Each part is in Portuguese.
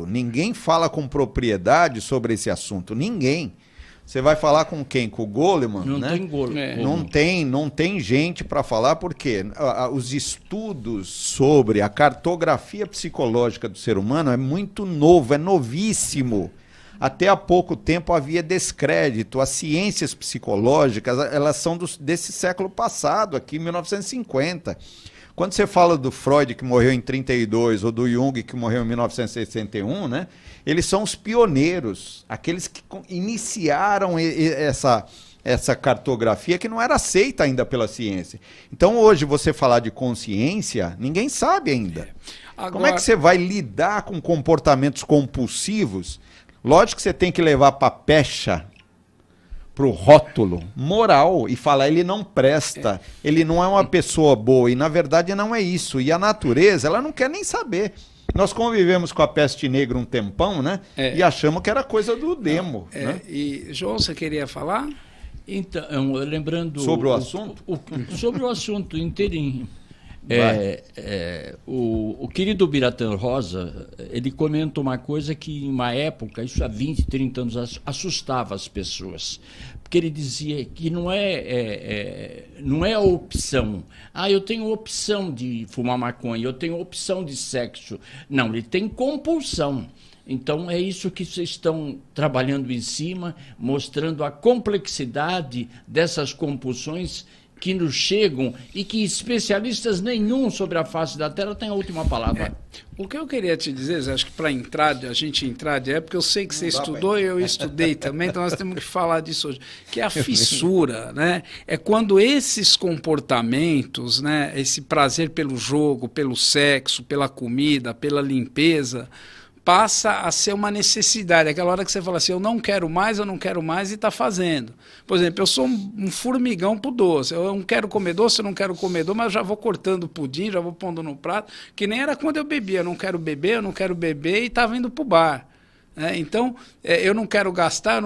Ninguém fala com propriedade sobre esse assunto. Ninguém. Você vai falar com quem? Com o Goleman? Não né? tem Goleman. Não tem gente para falar, porque os estudos sobre a cartografia psicológica do ser humano é muito novo, é novíssimo. Até há pouco tempo havia descrédito. As ciências psicológicas, elas são desse século passado, aqui, 1950. Quando você fala do Freud, que morreu em 32, ou do Jung, que morreu em 1961, né? Eles são os pioneiros, aqueles que iniciaram essa cartografia que não era aceita ainda pela ciência. Então, hoje, você falar de consciência, ninguém sabe ainda. Agora, como é que você vai lidar com comportamentos compulsivos? Lógico que você tem que levar para a pecha, para o rótulo moral, e falar ele não presta, ele não é uma pessoa boa, e na verdade não é isso. E a natureza, ela não quer nem saber. Nós convivemos com a peste negra um tempão, né? E achamos que era coisa do demo. Né? E, João, você queria falar? Então, lembrando... Sobre o assunto? Sobre o assunto inteirinho. O querido Biratã Rosa, ele comenta uma coisa que, em uma época, isso há 20, 30 anos, assustava as pessoas. Porque ele dizia que não é a opção. Eu tenho opção de fumar maconha, eu tenho opção de sexo. Não, ele tem compulsão. Então, é isso que vocês estão trabalhando em cima, mostrando a complexidade dessas compulsões que nos chegam e que especialistas nenhum sobre a face da Terra tem a última palavra. O que eu queria te dizer, acho que para a gente entrar de época, eu sei que você estudou e eu estudei também, então nós temos que falar disso hoje, que é a fissura, né? É quando esses comportamentos, né, esse prazer pelo jogo, pelo sexo, pela comida, pela limpeza, passa a ser uma necessidade. Aquela hora que você fala assim, eu não quero mais, e está fazendo. Por exemplo, eu sou um formigão pro doce. Eu não quero comer doce, eu não quero comer doce, mas eu já vou cortando o pudim, já vou pondo no prato, que nem era quando eu bebia. Eu não quero beber, e estava indo pro bar. Então, eu não quero gastar,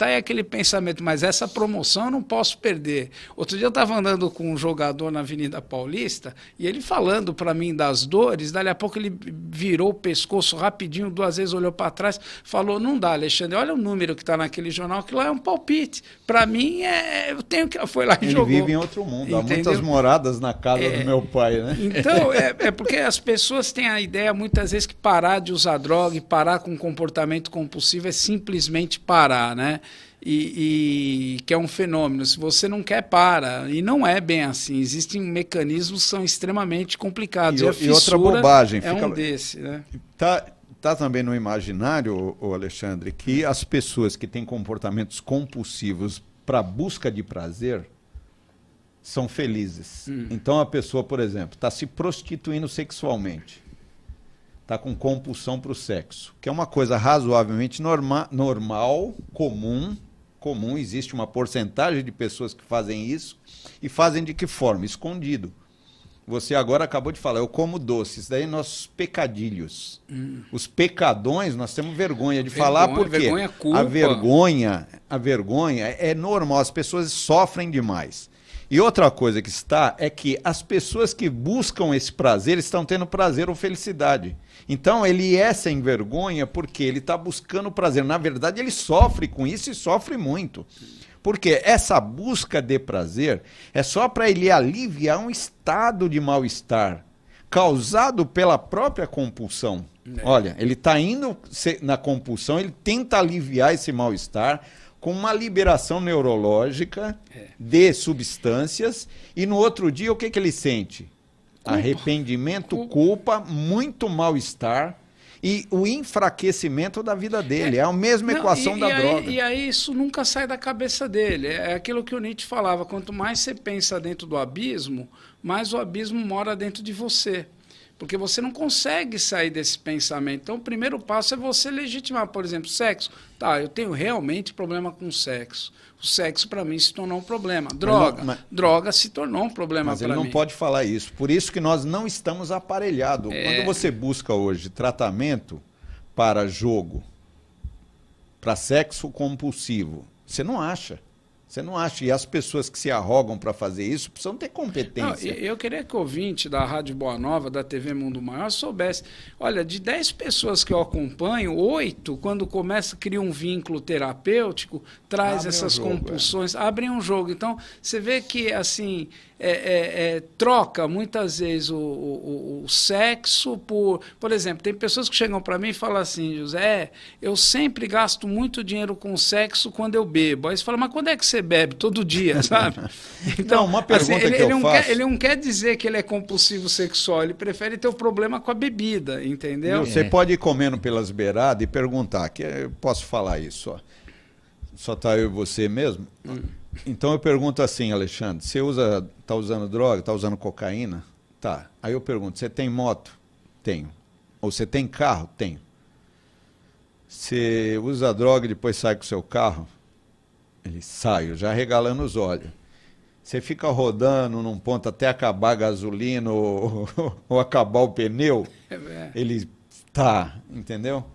é aquele pensamento, mas essa promoção eu não posso perder. Outro dia eu estava andando com um jogador na Avenida Paulista e ele falando para mim das dores, dali a pouco ele virou o pescoço rapidinho, 2 vezes olhou para trás, falou, não dá, Alexandre, olha o número que está naquele jornal, que lá é um palpite. Para mim, eu tenho que... Foi lá e jogou. Ele vive em outro mundo, há muitas moradas na casa do meu pai, né? Então, porque as pessoas têm a ideia, muitas vezes, que parar de usar droga e parar com comportamento compulsivo é simplesmente parar, né? E que é um fenômeno. Se você não quer, para. E não é bem assim. Existem mecanismos que são extremamente complicados. E outra bobagem. Um desse, né? Tá também no imaginário, Alexandre, que as pessoas que têm comportamentos compulsivos para busca de prazer são felizes. Então a pessoa, por exemplo, está se prostituindo sexualmente. Está com compulsão para o sexo, que é uma coisa razoavelmente normal, comum, existe uma porcentagem de pessoas que fazem isso, e fazem de que forma? Escondido. Você agora acabou de falar, eu como doces, daí nossos pecadilhos. Os pecadões, nós temos vergonha de falar, porque culpa. A vergonha é normal, as pessoas sofrem demais. E outra coisa que é que as pessoas que buscam esse prazer estão tendo prazer ou felicidade. Então ele é sem vergonha porque ele está buscando prazer. Na verdade ele sofre com isso e sofre muito. Porque essa busca de prazer é só para ele aliviar um estado de mal-estar causado pela própria compulsão. Olha, ele está indo na compulsão, ele tenta aliviar esse mal-estar com uma liberação neurológica de substâncias, e no outro dia o que ele sente? Arrependimento, culpa, muito mal-estar e o enfraquecimento da vida dele. É a mesma equação da droga. E aí isso nunca sai da cabeça dele. É aquilo que o Nietzsche falava, quanto mais você pensa dentro do abismo, mais o abismo mora dentro de você. Porque você não consegue sair desse pensamento. Então, o primeiro passo é você legitimar, por exemplo, sexo. Tá, eu tenho realmente problema com sexo. O sexo, para mim, se tornou um problema. Droga se tornou um problema para mim. Mas ele não pode falar isso. Por isso que nós não estamos aparelhados. Quando você busca hoje tratamento para jogo, para sexo compulsivo, você não acha. Você não acha? E as pessoas que se arrogam para fazer isso precisam ter competência. Não, eu queria que o ouvinte da Rádio Boa Nova, da TV Mundo Maior, soubesse. Olha, de 10 pessoas que eu acompanho, 8, quando começa a criar um vínculo terapêutico, traz essas compulsões, abrem um jogo. Então, você vê que, assim, troca muitas vezes o sexo por exemplo, tem pessoas que chegam para mim e falam assim, José, eu sempre gasto muito dinheiro com sexo quando eu bebo. Aí você fala, mas quando é que você bebe? Todo dia, sabe? Então, não, uma pergunta assim, que eu faço... ele não quer dizer que ele é compulsivo sexual, ele prefere ter o problema com a bebida, entendeu? Você pode ir comendo pelas beiradas e perguntar, que eu posso falar isso, ó. Só tá eu e você mesmo? Então eu pergunto assim, Alexandre, você tá usando droga, tá usando cocaína? Tá. Aí eu pergunto, você tem moto? Tenho. Ou você tem carro? Tenho. Você usa droga e depois sai com o seu carro? Ele sai, já regalando os olhos. Você fica rodando num ponto até acabar a gasolina ou acabar o pneu? Ele tá, entendeu?